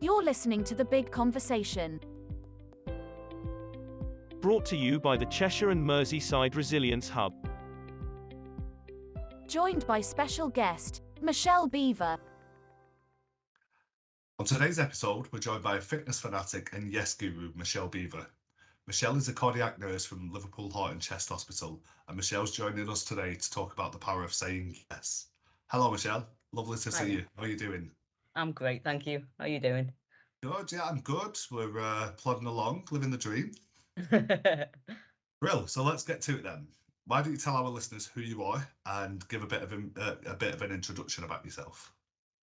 You're listening to the Big Conversation. Brought to you by the Cheshire and Merseyside Resilience Hub. Joined by special guest, Michelle Beaver. On today's episode, we're joined by a fitness fanatic and yes guru, Michelle Beaver. Michelle is a cardiac nurse from Liverpool Heart and Chest Hospital, and Michelle's joining us today to talk about the power of saying yes. Hello, Michelle. Lovely to see you. How are you doing? I'm great, thank you. How are you doing? Good, yeah, I'm good. We're plodding along, living the dream. Brill. So let's get to it then. Why don't you tell our listeners who you are and give a bit of an introduction about yourself?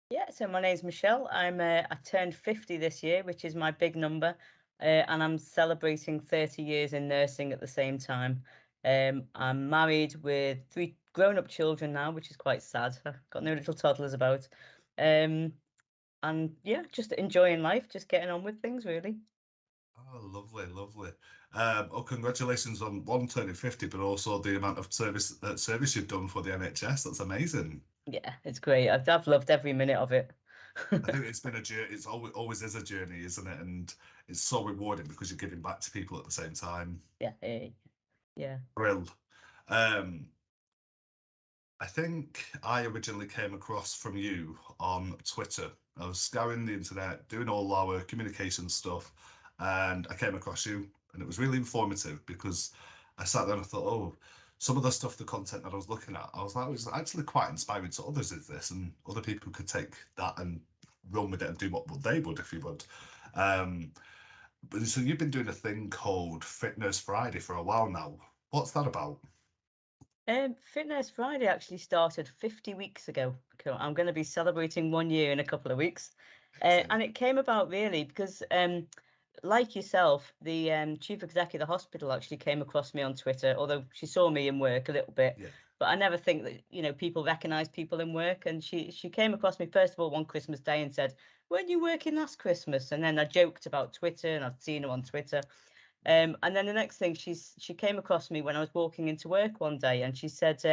Yeah, so my name's Michelle. I turned 50 this year, which is my big number, and I'm celebrating 30 years in nursing at the same time. I'm married with 3 grown-up children now, which is quite sad. I've got no little toddlers about. And yeah, just enjoying life, just getting on with things, really. Oh, lovely, lovely. Congratulations on one turning 50, but also the amount of service you've done for the NHS. That's amazing. Yeah, it's great. I've loved every minute of it. I think it's been a journey. It's always is a journey, isn't it? And it's so rewarding because you're giving back to people at the same time. Yeah, yeah. Brill. I think I originally came across from you on Twitter. I was scouring the internet, doing all our communication stuff, and I came across you, and it was really informative because I sat there and I thought, oh, some of the stuff, the content that I was looking at, I was like, it was actually quite inspiring to others, is this? And other people could take that and run with it and do what they would, if you would. But so you've been doing a thing called Fitness Friday for a while now. What's that about? Fitness Friday actually started 50 weeks ago. Cool. I'm going to be celebrating 1 year in a couple of weeks. And it came about really because, like yourself, the chief executive of the hospital actually came across me on Twitter, although she saw me in work a little bit. Yeah. But I never think that, people recognize people in work. And she came across me, first of all, one Christmas day and said, weren't you working last Christmas? And then I joked about Twitter and I'd seen her on Twitter. And then the next thing, she came across me when I was walking into work one day and she said,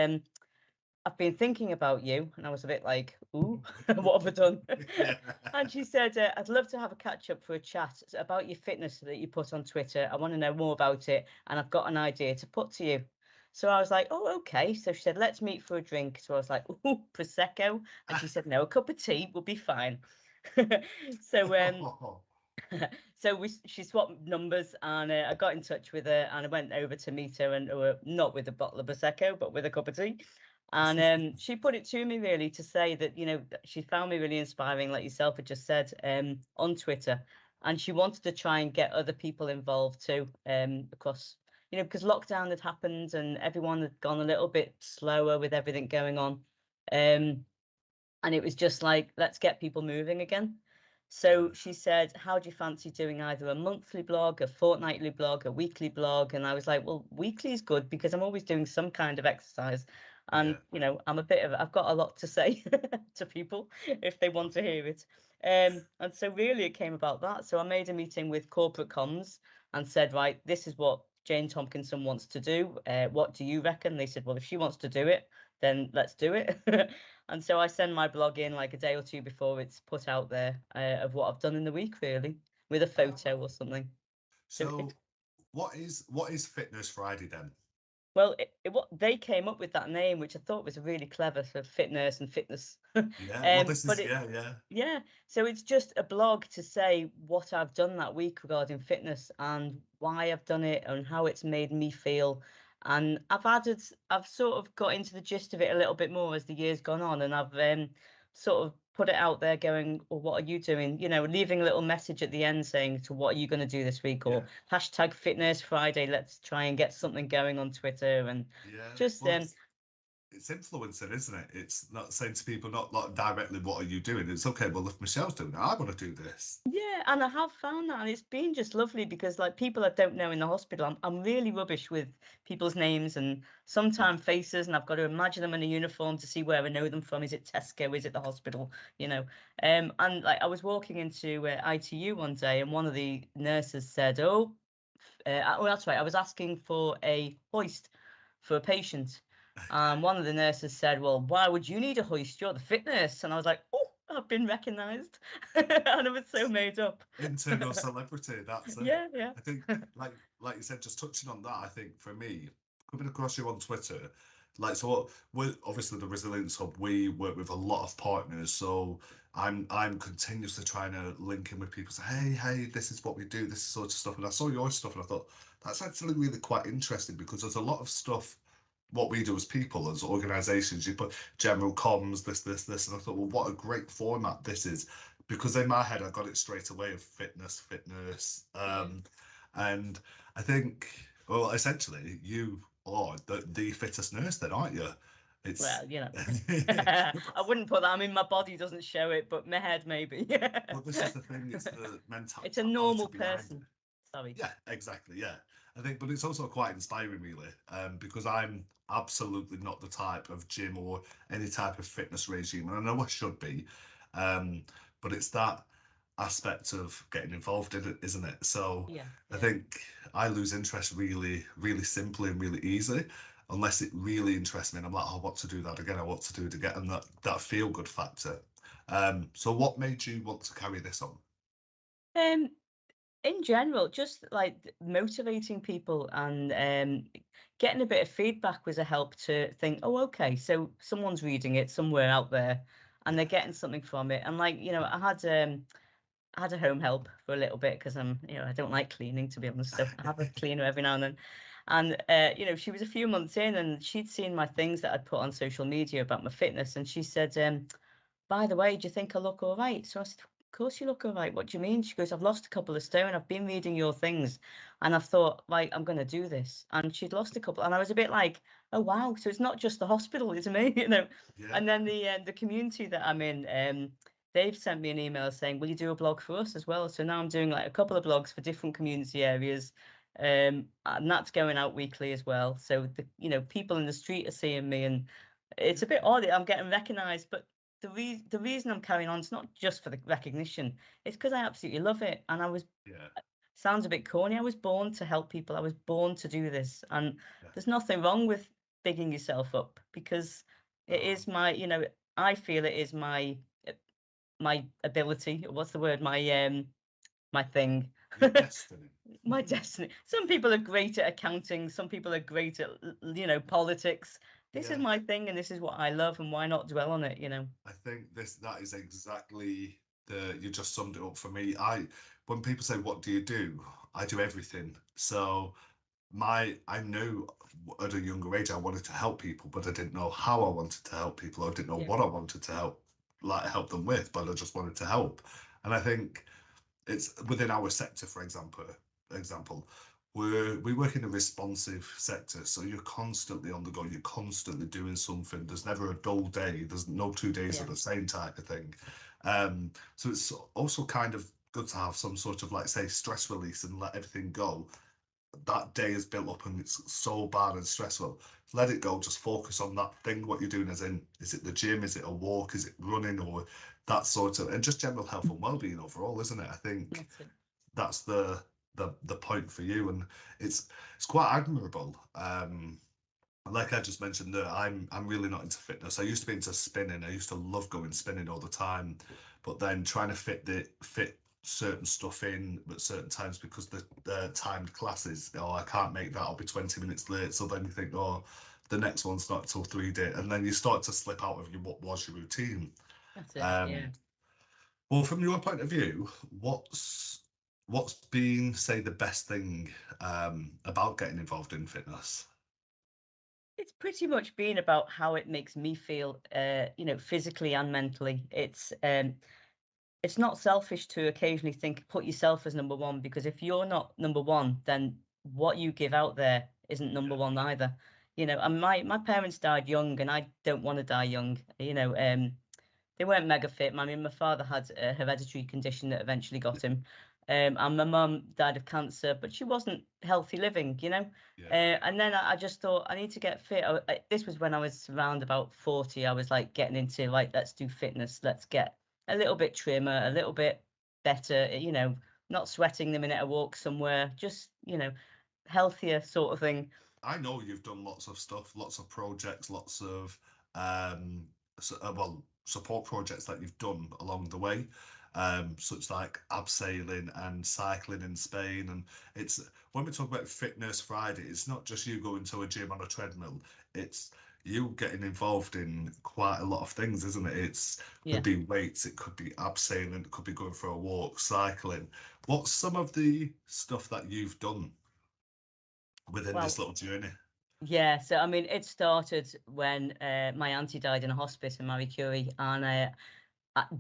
I've been thinking about you. And I was a bit like, ooh, what have I done? Yeah. And she said, I'd love to have a catch up for a chat about your fitness that you put on Twitter. I want to know more about it. And I've got an idea to put to you. So I was like, oh, okay. So she said, let's meet for a drink. So I was like, ooh, Prosecco. And she said, no, a cup of tea will be fine. So so she swapped numbers and I got in touch with her and I went over to meet her and not with a bottle of Prosecco, but with a cup of tea. And she put it to me really to say that, she found me really inspiring, like yourself had just said, on Twitter. And she wanted to try and get other people involved too, across, because lockdown had happened and everyone had gone a little bit slower with everything going on. And it was just like, let's get people moving again. So she said, how do you fancy doing either a monthly blog, a fortnightly blog, a weekly blog? And I was like, well, weekly is good because I'm always doing some kind of exercise. And, I've got a lot to say to people if they want to hear it. And so really it came about that. So I made a meeting with corporate comms and said, right, this is what Jane Tompkinson wants to do. What do you reckon? They said, well, if she wants to do it, then let's do it. And so I send my blog in like a day or two before it's put out there of what I've done in the week, really, with a photo or something. So what is Fitness Friday then? Well, what they came up with that name, which I thought was really clever for fitness and fitness. Yeah, well, this is, yeah. Yeah. So it's just a blog to say what I've done that week regarding fitness and why I've done it and how it's made me feel. And I've sort of got into the gist of it a little bit more as the year's gone on, and I've sort of put it out there going, well, what are you doing? Leaving a little message at the end saying, to what are you going to do this week? Or hashtag Fitness Friday. Let's try and get something going on Twitter and just well, it's influencing, isn't it? It's not saying to people, not like directly, what are you doing? It's okay, well, if Michelle's doing it, I want to do this. Yeah, and I have found that, and it's been just lovely because, like, people I don't know in the hospital, I'm really rubbish with people's names and sometimes faces, and I've got to imagine them in a uniform to see where I know them from. Is it Tesco? Is it the hospital? And like I was walking into ITU one day, and one of the nurses said, "Oh, that's right. I was asking for a hoist for a patient." And one of the nurses said, well, why would you need a hoist? You're the fitness. And I was like, oh, I've been recognised, and I was so made up. Internal celebrity, that's it. Yeah, yeah, I think, like you said, just touching on that, I think for me, coming across you on Twitter, like, so we're obviously the Resilience Hub, we work with a lot of partners, so I'm continuously trying to link in with people, say, hey, this is what we do, this sort of stuff. And I saw your stuff and I thought, that's actually really quite interesting because there's a lot of stuff what we do as people, as organizations, you put general comms, this, and I thought, well, what a great format this is, because in my head I got it straight away of fitness, yeah. and I think, well, essentially, you are the fittest nurse, then, aren't you? It's Well, you know, I wouldn't put that. I mean, my body doesn't show it, but my head maybe. well, this is the thing. It's the It's a mentality normal behind it. person. Sorry. Yeah, exactly. Yeah, I think, but it's also quite inspiring, really, because I'm absolutely not the type of gym or any type of fitness regime, and I know I should be, um, but it's that aspect of getting involved in it, isn't it? So Yeah, I yeah. think I lose interest really, really simply and really easily, unless it really interests me, and I'm like, oh, I want to do that again. I want to do it again, and that feel good factor. So what made you want to carry this on? Um, in general, just like motivating people and getting a bit of feedback was a help to think, oh, okay, so someone's reading it somewhere out there, and they're Yeah, getting something from it. And like, I had a home help for a little bit because I don't like cleaning, to be honest. So I have a cleaner every now and then. And she was a few months in and she'd seen my things that I'd put on social media about my fitness, and she said, by the way, do you think I look all right? So I said, of course you look all right. What do you mean? She goes, I've lost a couple of stone. I've been reading your things and I've thought, like, I'm going to do this. And she'd lost a couple. And I was a bit like, oh, wow. So it's not just the hospital, it's me, yeah, And then the community that I'm in, they've sent me an email saying, will you do a blog for us as well? So now I'm doing like a couple of blogs for different community areas. And that's going out weekly as well. So people in the street are seeing me, and it's yeah, a bit odd. I'm getting recognized, but the reason I'm carrying on is not just for the recognition. It's because I absolutely love it. And yeah, sounds a bit corny. I was born to help people. I was born to do this. And yeah. there's nothing wrong with bigging yourself up, because it No, is I feel it is my ability. What's the word? My thing. your destiny. My destiny. Some people are great at accounting. Some people are great at, politics. This is Yeah, my thing, and this is what I love, and why not dwell on it? I think that is exactly the you just summed it up for me. I when people say what do, I do everything. So I knew at a younger age I wanted to help people, but I didn't know how I wanted to help people. I didn't know Yeah, what I wanted to help them with, but I just wanted to help. And I think it's within our sector, for example, we work in a responsive sector, so you're constantly on the go, you're constantly doing something. There's never a dull day, there's no 2 days yeah, of the same type of thing. So it's also kind of good to have some sort of, like, say, stress release and let everything go. That day is built up and it's so bad and stressful. Let it go, just focus on that thing, what you're doing, as in, is it the gym, is it a walk, is it running, or that sort of, and just general health and well-being overall, isn't it? I think that's it. that's the point for you, and it's quite admirable. Like I just mentioned there, I'm really not into fitness. I used to be into spinning. I used to love going spinning all the time, but then trying to fit certain stuff in at certain times, because the timed classes, oh, I can't make that, I'll be 20 minutes late. So then you think, oh, the next one's not till 3 days, and then you start to slip out of what was your routine. That's it. Yeah. Um, well, from your point of view, what's been, say, the best thing about getting involved in fitness? It's pretty much been about how it makes me feel, physically and mentally. It's not selfish to occasionally think, put yourself as number one, because if you're not number one, then what you give out there isn't number Yeah, one either. And my parents died young, and I don't want to die young. They weren't mega fit. I mean, my father had a hereditary condition that eventually got him. And my mum died of cancer, but she wasn't healthy living. yeah. And then I just thought, I need to get fit. This was when I was around about 40. I was like getting into, like, let's do fitness. Let's get a little bit trimmer, a little bit better, not sweating the minute I walk somewhere, just, healthier sort of thing. I know you've done lots of stuff, lots of projects, lots of um, well, support projects that you've done along the way, such like abseiling and cycling in Spain. And it's when we talk about Fitness Friday, it's not just you going to a gym on a treadmill. It's you getting involved in quite a lot of things, isn't it? It's Yeah. could be weights, it could be abseiling, it could be going for a walk, cycling. What's some of the stuff that you've done within this Well, little journey? yeah. So I mean, it started when my auntie died in a hospice in Marie Curie, and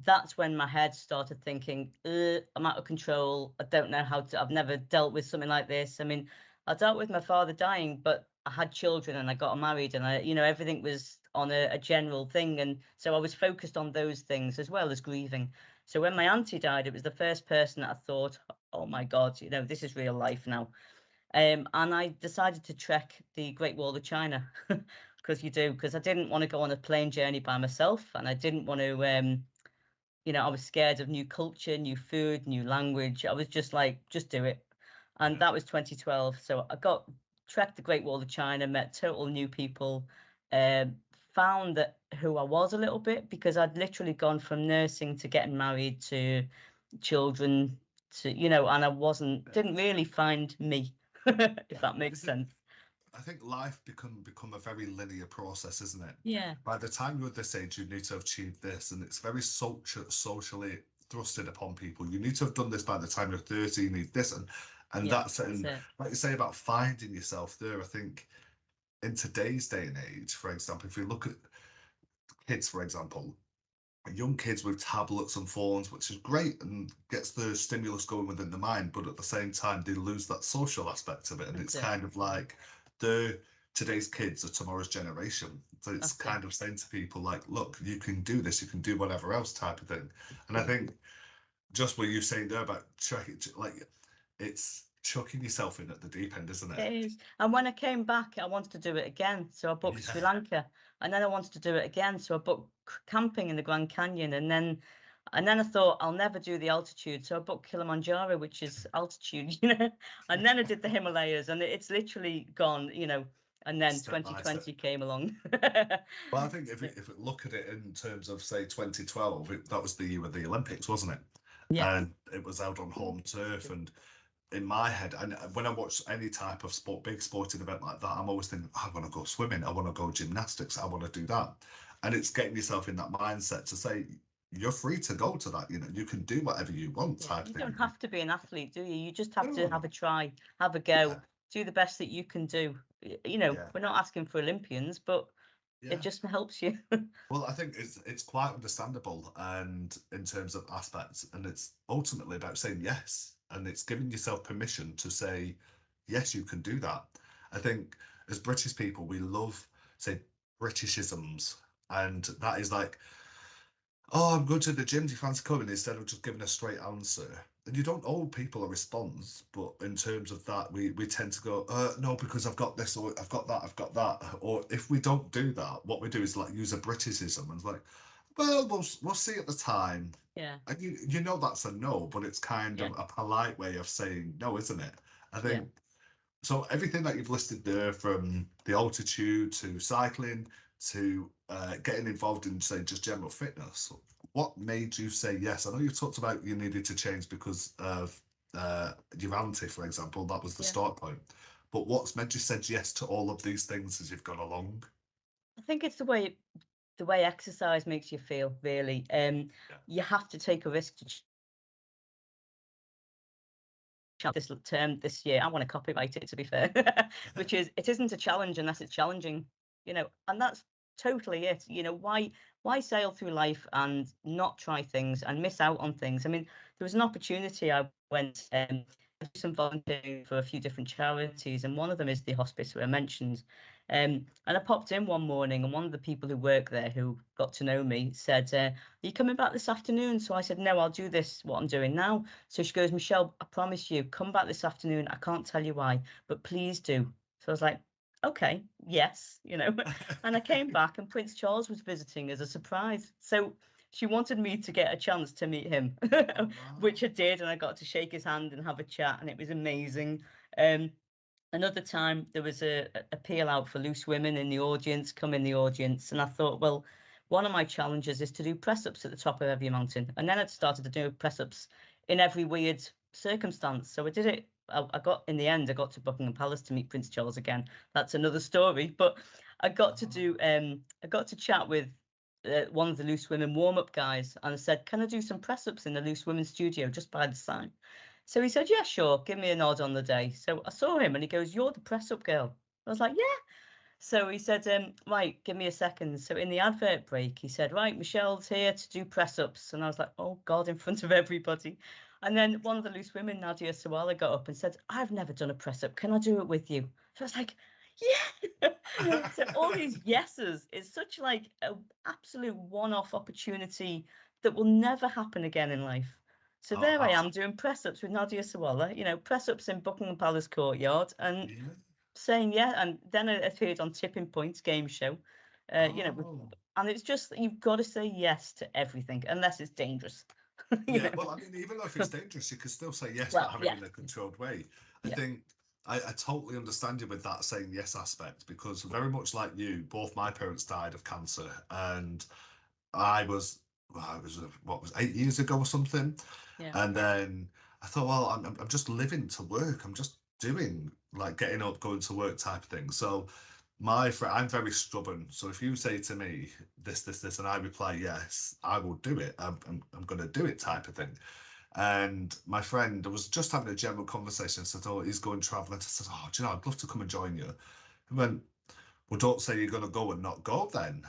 that's when my head started thinking, I'm out of control. I don't know how to. I've never dealt with something like this. I mean, I dealt with my father dying, but I had children and I got married, and everything was on a general thing, and so I was focused on those things as well as grieving. So when my auntie died, it was the first person that I thought, oh my God, this is real life now. And I decided to trek the Great Wall of China because I didn't want to go on a plane journey by myself, and I didn't want to. I was scared of new culture, new food, new language. I was just like, just do it. And Yeah. that was 2012. So I got trekked the Great Wall of China, met total new people, um, found that who I was a little bit because I'd literally gone from nursing to getting married to children and I didn't really find me, if that makes Is it? sense. I think life become a very linear process, isn't it? Yeah, By the time you're at this age, you need to have achieved this, and it's very socially thrusted upon people. You need to have done this by the time you're 30. You need this, and yeah, that's it. that's And it. like you say about finding yourself there, I think in today's day and age, for example, if you look at kids, for example, young kids with tablets and phones, which is great and gets the stimulus going within the mind, but at the same time, they lose that social aspect of it. And That's it's it. kind of like the today's kids are tomorrow's generation. So it's That's it. kind of saying to people like, look, you can do this, you can do whatever else type of thing. And I Yeah. think just what you're saying there about like it's chucking yourself in at the deep end, isn't it? It is. And when I came back, I wanted to do it again. So I booked Sri Yeah. Lanka, and then I wanted to do it again. So I booked camping in the Grand Canyon, and then I thought I'll never do the altitude. So I booked Kilimanjaro, which is altitude, And then I did the Himalayas, and it's literally gone. And then Step by step. 2020 came along. Well, I think if So, if we look at it in terms of say 2012, that was the year of the Olympics, wasn't it? yeah. And it was out on home turf. And in my head, and when I watch any type of sport, big sporting event like that, I'm always thinking, I want to go swimming, I want to go gymnastics, I want to do that. And it's getting yourself in that mindset to say you're free to go to that. You can do whatever you want, Yeah, type you thing. don't have to be an athlete, do you? You just have to have No, a try, have a yeah, go, do the best that you can do. yeah, We're not asking for Olympians, but it yeah. just helps you. Well, I think it's quite understandable, and in terms of aspects, and it's ultimately about saying yes, and it's giving yourself permission to say yes, you can do that. I think as British people, we love say Britishisms, and that is like, oh, I'm going to the gym. Do you fancy coming? Instead of just giving a straight answer. And you don't owe people a response, but in terms of that, we tend to go, no, because I've got this, or I've got that, I've got that. Or if we don't do that, what we do is like use a Britishism and it's like, well, we'll see at the time. Yeah, And you know that's a no, but it's kind yeah, of a polite way of saying no, isn't it? I yeah. think so everything that you've listed there, from the altitude to cycling to getting involved in, say, just general fitness, what made you say yes? I know you talked about you needed to change because of your auntie, for example. That was the Yeah. start point. But what's made you said yes to all of these things as you've gone along? I think it's the way exercise makes you feel, really. Yeah. You have to take a risk to this term this year. I want to copyright it, to be fair, which is it isn't a challenge unless it's challenging, and that's totally it. Why sail through life and not try things and miss out on things? I mean, there was an opportunity. I went do some volunteering for a few different charities, and one of them is the hospice where I mentioned. And I popped in one morning, and one of the people who work there, who got to know me, said, "Are you coming back this afternoon?" So I said, "No, I'll do this. What I'm doing now." So she goes, "Michelle, I promise you, come back this afternoon. I can't tell you why, but please do." So I was like, "Okay, yes." And I came back, and Prince Charles was visiting as a surprise. So she wanted me to get a chance to meet him, Oh, wow. which I did, and I got to shake his hand and have a chat, and it was amazing. Um, Another time there was a appeal out for loose women in the audience, come in the audience, and I thought, well, one of my challenges is to do press ups at the top of every mountain. And then I'd started to do press ups in every weird circumstance. So I did it. I got in the end, I got to Buckingham Palace to meet Prince Charles again. That's another story. But I got to do, I got to chat with one of the Loose Women warm up guys, and I said, "Can I do some press ups in the Loose Women studio just by the sign?" So he said, "Yeah, sure. Give me a nod on the day." So I saw him, and he goes, "You're the press up girl." I was like, "Yeah." So he said, "Right, give me a second." So in the advert break, he said, "Right, Michelle's here to do press ups." And I was like, "Oh God," in front of everybody. And then one of the Loose Women, Nadia Sawala, got up and said, "I've never done a press up. Can I do it with you?" So I was like, "Yeah." So all these yeses is such like a absolute one-off opportunity that will never happen again in life. So Oh, there I am doing press ups with Nadia Sawala, press ups in Buckingham Palace courtyard, and yeah. saying yeah, and then it appeared on Tipping Points game show, Oh. and it's just you've got to say yes to everything unless it's dangerous. you Yeah, know. well, I mean, even though if it's dangerous, you can still say yes, but Well, have it yeah, in a controlled way. I yeah, think I totally understand you with that saying yes aspect because very much like you, both my parents died of cancer, and I was, well, it was what was 8 years ago or something, yeah, and then I thought, well, I'm just living to work. I'm just doing like getting up, going to work type thing. So my friend, I'm very stubborn. So if you say to me this, and I reply yes, I will do it. I'm going to do it type of thing. And my friend was just having a general conversation. Said, "Oh, he's going traveling." I said, "Oh, do you know, I'd love to come and join you." He went, "Well, don't say you're going to go and not go then."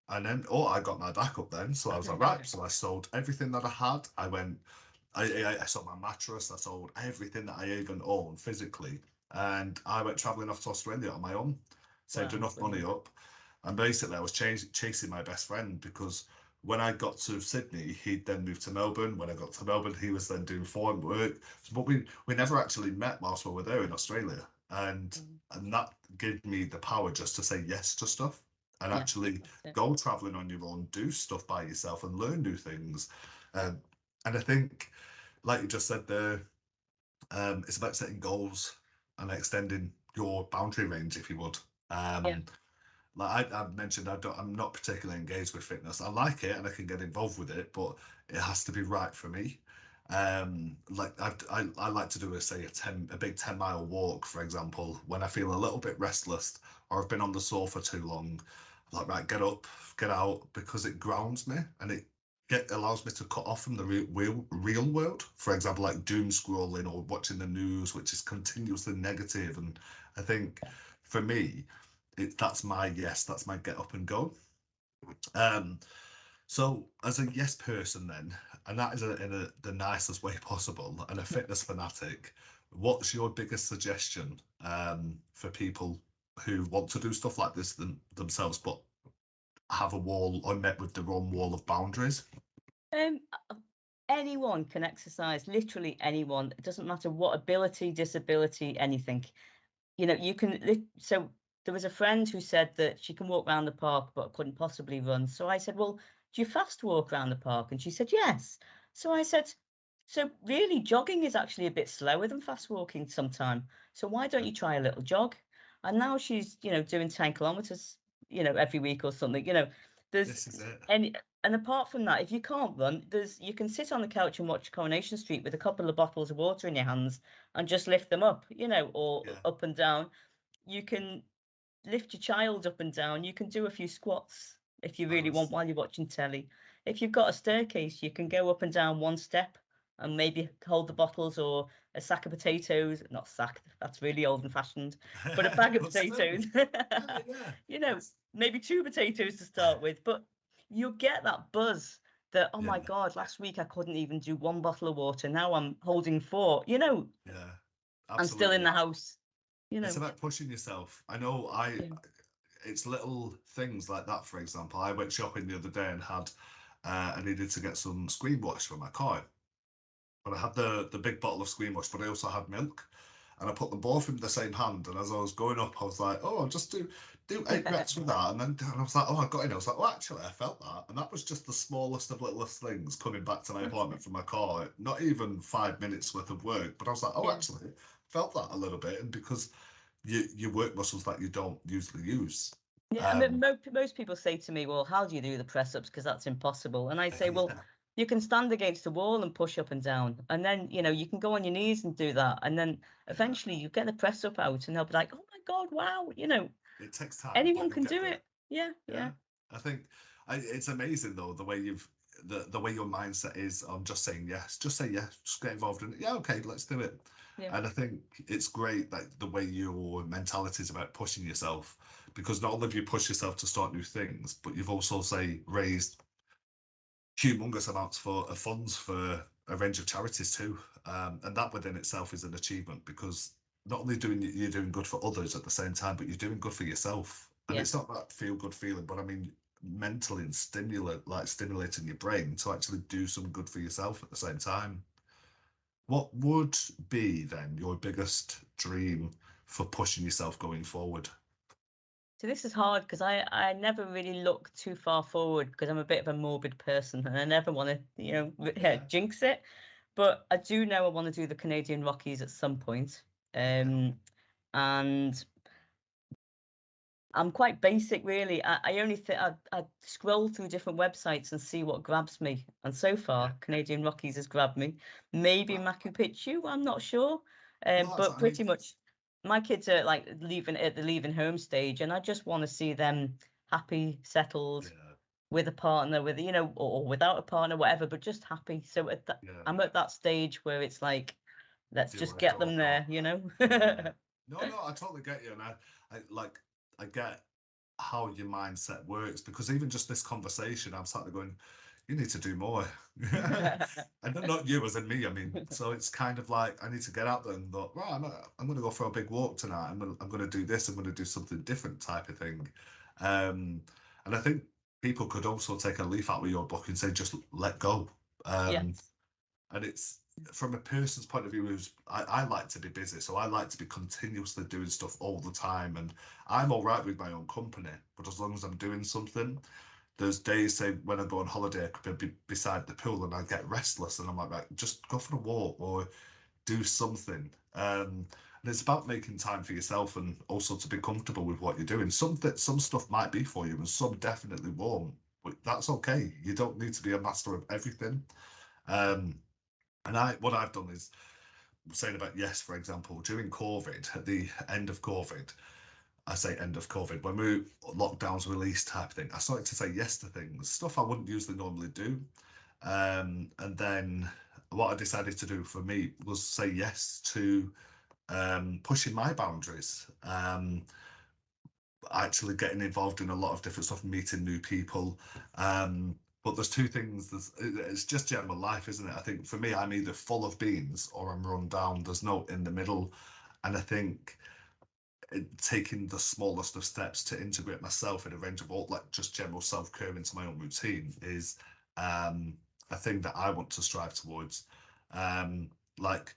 And then, oh, I got my back up then. So I was like, right. So I sold everything that I had. I sold my mattress. I sold everything that I even owned physically. And I went traveling off to Australia on my own, saved wow, enough money brilliant. up. And basically, I was chasing my best friend because when I got to Sydney, he'd then moved to Melbourne. When I got to Melbourne, he was then doing foreign work. But we never actually met whilst we were there in Australia. And Mm, and that gave me the power just to say yes to stuff and yeah, actually that's it. go traveling on your own, do stuff by yourself, and learn new things. Um, and I think, like you just said there, it's about setting goals and extending your boundary range, if you would. Yeah, Like I've mentioned, I'm not particularly engaged with fitness. I like it and I can get involved with it, but it has to be right for me. Like I like to do a big 10 mile walk, for example, when I feel a little bit restless or I've been on the sofa too long. Like, right, get up, get out, because it grounds me and it allows me to cut off from the real world. For example, like doom scrolling or watching the news, which is continuously negative. And I think for me, that's my yes, that's my get up and go. Um, so as a yes person then, and that is the nicest way possible, and a fitness fanatic, what's your biggest suggestion for people who want to do stuff like this themselves, but have a wall or met with their own wall of boundaries? um, anyone can exercise. Literally anyone. It doesn't matter what ability, disability, anything. You can. So there was a friend who said that she can walk around the park, but couldn't possibly run. So I said, "Well, do you fast walk around the park?" And she said, "Yes." So I said, "So really, jogging is actually a bit slower than fast walking sometime. So why don't you try a little jog?" And now she's, doing 10 kilometers, every week or something. There's This is it. any, and apart from that, if you can't run, you can sit on the couch and watch Coronation Street with a couple of bottles of water in your hands and just lift them up, or Yeah, up and down. You can lift your child up and down. You can do a few squats if you I really want was. while you're watching telly. If you've got a staircase, you can go up and down one step and maybe hold the bottles or a sack of potatoes. Not sack, that's really old and fashioned, but a bag of But still, potatoes. yeah, you know, it's maybe two potatoes to start with, but you'll get that buzz that, oh my yeah, God, last week I couldn't even do one bottle of water. Now I'm holding four. yeah, I'm still in absolutely. the house, you It's know. about pushing yourself. I know I Yeah. it's little things like that. For example, I went shopping the other day and I needed to get some screen wash for my car. But I had the big bottle of screen wash, but I also had milk. And I put them both in the same hand. And as I was going up, I was like, oh, I'll just do 8 reps with that. And I was like, oh, I got in. I was like, oh, actually, I felt that. And that was just the smallest of littlest things coming back to my That's appointment it. from my car. Not even 5 minutes worth of work. But I was like, oh, Yeah. actually, felt that a little bit. And because your work muscles that you don't usually use. Yeah, I mean, most people say to me, "Well, how do you do the press ups? Because that's impossible." And I say, "Well, Yeah, you can stand against the wall and push up and down, and then you can go on your knees and do that, and then yeah. eventually you get the press up out, and they'll be like, 'Oh my God, wow!' It takes time, but Anyone you'll can get do there. it. Yeah, Yeah, yeah, I think it's amazing though the way the way your mindset is on just saying yes, just say yes, just get involved in it. Yeah, okay, let's do it. yeah, And I think it's great that the way your mentality is about pushing yourself, because not only have you pushed yourself to start new things, but you've also say raised humongous amounts for funds for a range of charities too. And that within itself is an achievement because not only you're doing good for others at the same time, but you're doing good for yourself. And yeah. it's not that feel good feeling, but I mean mentally and stimulating your brain to actually do some good for yourself at the same time. What would be then your biggest dream for pushing yourself going forward? So this is hard because I never really look too far forward because I'm a bit of a morbid person and I never want to Yeah, jinx it. But I do know I want to do the Canadian Rockies at some point. yeah, And I'm quite basic, really. I only think I scroll through different websites and see what grabs me. And so yeah. far, Canadian Rockies has grabbed me. Maybe Well, Machu Picchu, I'm not sure. well, that's But I mean, pretty much, my kids are like leaving at the leaving home stage, and I just want to see them happy, settled, yeah, with a partner, with or without a partner, whatever, but just happy. So yeah. I'm at that stage where it's like, let's Feel just like get go them go. there. Yeah. No, no, I totally get you, and I like, I get how your mindset works because even just this conversation, I'm sat there going, you need to do more. And then not you as in me, I mean. So it's kind of like I need to get out there and thought, right, I'm going to go for a big walk tonight. I'm going to do this. I'm going to do something different type of thing. Um, and I think people could also take a leaf out of your book and say, just let go. Um, Yes. and it's from a person's point of view who's I like to be busy, so I like to be continuously doing stuff all the time, and I'm all right with my own company, but as long as I'm doing something, there's days say when I go on holiday I could be beside the pool and I get restless and I'm like, right, just go for a walk or do something. And it's about making time for yourself and also to be comfortable with what you're doing. Some stuff might be for you and some definitely won't, but that's okay. You don't need to be a master of everything. um and what I've done is saying about yes, for example, during COVID, at the end of COVID, I say end of COVID, when lockdowns released type thing, I started to say yes to things, stuff I wouldn't usually normally do. And then what I decided to do for me was say yes to pushing my boundaries. Actually getting involved in a lot of different stuff, meeting new people. But there's two things. It's just general life, isn't it? I think for me, I'm either full of beans or I'm run down. There's no in the middle. And I think taking the smallest of steps to integrate myself in a range of all, like just general self-care into my own routine is um, a thing that I want to strive towards. Um, like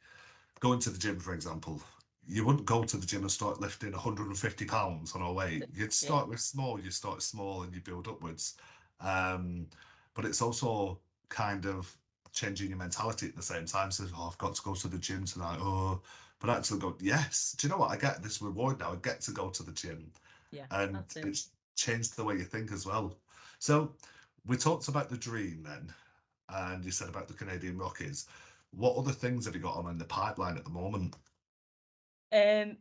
going to the gym, for example, you wouldn't go to the gym and start lifting 150 pounds on a weight. You'd Yeah. start with small, you start small and you build upwards. Um, but it's also kind of changing your mentality at the same time. Says, oh, I've got to go to the gym tonight. Oh, but actually go, yes. Do you know what? I get this reward now. I get to go to the gym. Yeah, And that's it. it's changed the way you think as well. So we talked about the dream then, and you said about the Canadian Rockies. What other things have you got on in the pipeline at the moment? Um,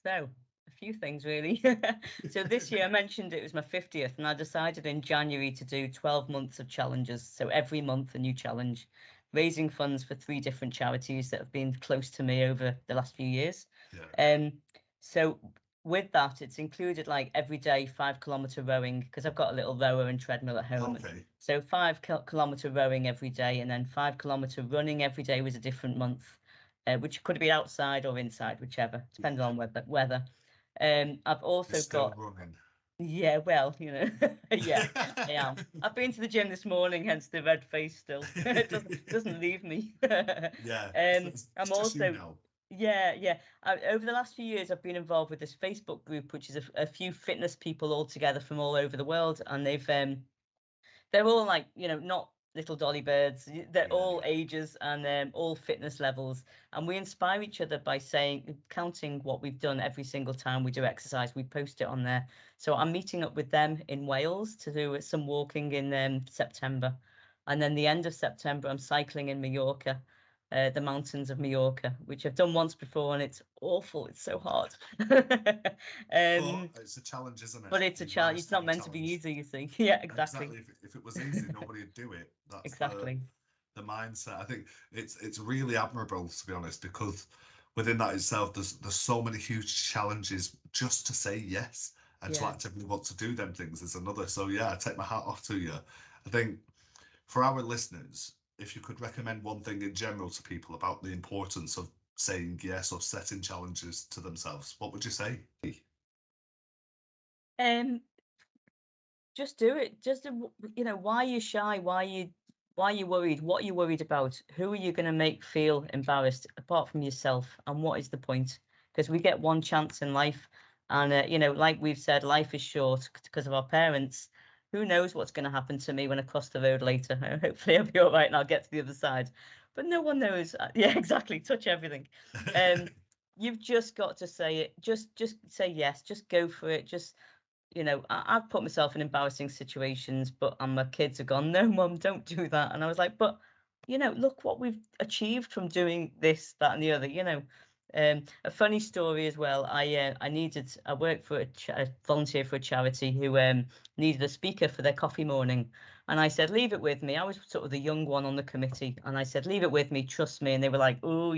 so a few things really. So this year I mentioned it was my 50th, and I decided in January to do 12 months of challenges. So every month a new challenge, raising funds for three different charities that have been close to me over the last few years. Yeah. Um, so with that, it's included like every day 5 kilometer rowing because I've got a little rower and treadmill at home. Okay. So 5 kilometer rowing every day, and then 5 kilometer running every day was a different month, which could be outside or inside, whichever, depending Yeah. on weather. I've You're also still got, running. yeah, well, yeah, I am. I've been to the gym this morning, hence the red face still. It doesn't leave me. Yeah. It's I'm just you also, now. yeah, yeah. Over the last few years, I've been involved with this Facebook group, which is a few fitness people all together from all over the world, and they're all like, not little dolly birds. They're Yeah, all yeah. ages and all fitness levels. And we inspire each other by counting what we've done every single time we do exercise. We post it on there. So I'm meeting up with them in Wales to do some walking in September. And then the end of September, I'm cycling in Mallorca, the mountains of Mallorca, which I've done once before, and it's awful. It's so hard. But um, it's a challenge, isn't it? but it's a You've challenge. managed It's to have not a meant to be challenge. easy, you see. Yeah, exactly. Exactly. If it was easy, nobody would do it. That's Exactly. the mindset. I think it's really admirable, to be honest, because within that itself, there's so many huge challenges just to say yes and to Yeah. actively want to do them things is another. So yeah, I take my hat off to you. I think for our listeners, if you could recommend one thing in general to people about the importance of saying yes or setting challenges to themselves, what would you say? Um, just do it. Why are you shy? Why are you worried? What are you worried about? Who are you going to make feel embarrassed apart from yourself? And what is the point? Because we get one chance in life, and like we've said, life is short because of our parents. Who knows what's going to happen to me when I cross the road later? Hopefully, I'll be all right and I'll get to the other side. But no one knows. Yeah, exactly. Touch everything. Um, you've just got to say it. Just say yes. Just go for it. I've put myself in embarrassing situations, but and my kids have gone, no, mum, don't do that. And I was like, but look what we've achieved from doing this, that, and the other. A funny story as well. I worked for a volunteer for a charity who needed a speaker for their coffee morning, and I said, leave it with me. I was sort of the young one on the committee, and I said, leave it with me, trust me. And they were like, oh,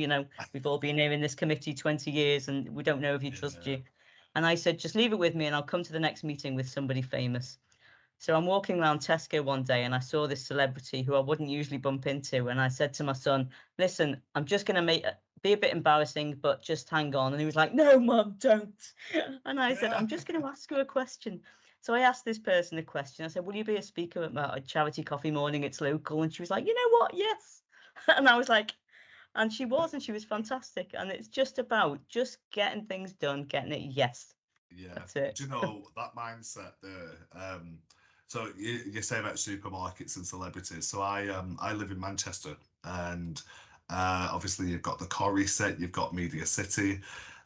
we've all been here in this committee 20 years, and we don't know if you trust Yeah, you. And I said, just leave it with me and I'll come to the next meeting with somebody famous. So I'm walking around Tesco one day and I saw this celebrity who I wouldn't usually bump into. And I said to my son, listen, I'm just going to be a bit embarrassing, but just hang on. And he was like, no, mum, don't. And I said, yeah. I'm just going to ask her a question. So I asked this person a question. I said, will you be a speaker at my charity coffee morning? It's local. And she was like, you know what? Yes. And I was like, and she was fantastic. And it's just about just getting things done, getting it. Yes, Yeah, that's it. do you know that mindset there? So you say about supermarkets and celebrities. So I live in Manchester, and obviously you've got the Corrie set, you've got Media City,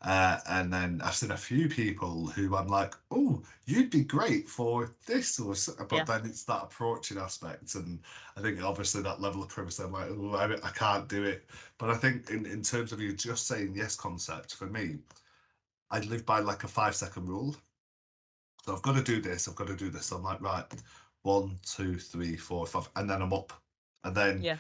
and then I've seen a few people who I'm like, oh, you'd be great for this, but Yeah. then it's that approaching aspect, and I think obviously that level of privacy, I'm like, oh, I can't do it. But I think in terms of you just saying yes concept for me. I live by like a 5 second rule. So I've got to do this, I've got to do this. So I'm like, right, 1, 2, 3, 4, 5, and then I'm up. And then Yeah.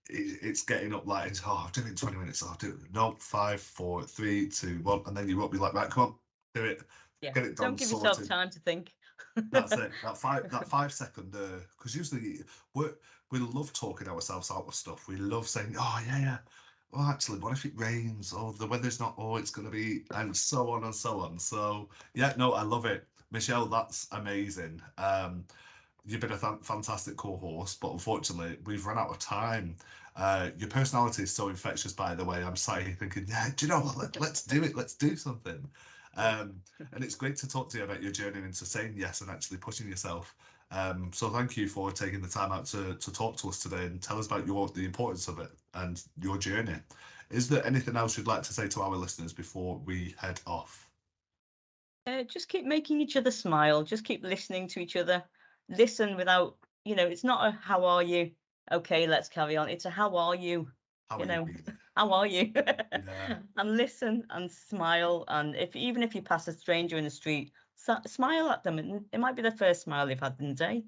it's getting up like, oh, I've done it in 20 minutes. I'll do it. No, 5, 4, 3, 2, 1. And then you're up, you're like, right, come on, do it. Yeah. Get it Don't done, give yourself sorted. time to think. That's it. That 5 second, because usually we love talking ourselves out of stuff. We love saying, oh yeah, yeah. Well, actually, what if it rains? Oh, the weather's not. Oh, it's going to be, and so on and so on. So yeah, no, I love it, Michelle. That's amazing. You've been a fantastic co-host, but unfortunately, we've run out of time. Your personality is so infectious, by the way. I'm sat here thinking, yeah, do you know what? Let's do it. Let's do something. Good. And it's great to talk to you about your journey into saying yes and actually pushing yourself. So thank you for taking the time out to talk to us today and tell us about the importance of it and your journey. Is there anything else you'd like to say to our listeners before we head off? Just keep making each other smile. Just keep listening to each other. Listen without, it's not a how are you? Okay, let's carry on. It's a how are you? How You are you know, really? how are you? Yeah, And listen and smile. And even if you pass a stranger in the street, smile at them. And it might be the first smile they've had in the day.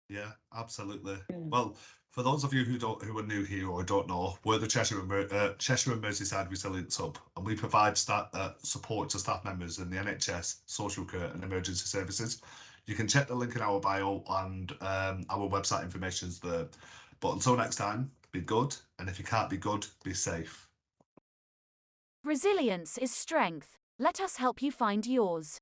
yeah, absolutely. Mm. Well, for those of you who are new here or don't know, we're the Cheshire and Merseyside Resilience Hub, and we provide support to staff members in the NHS, social care, and emergency services. You can check the link in our bio and our website information is there. But until next time, be good, and if you can't be good, be safe. Resilience is strength. Let us help you find yours.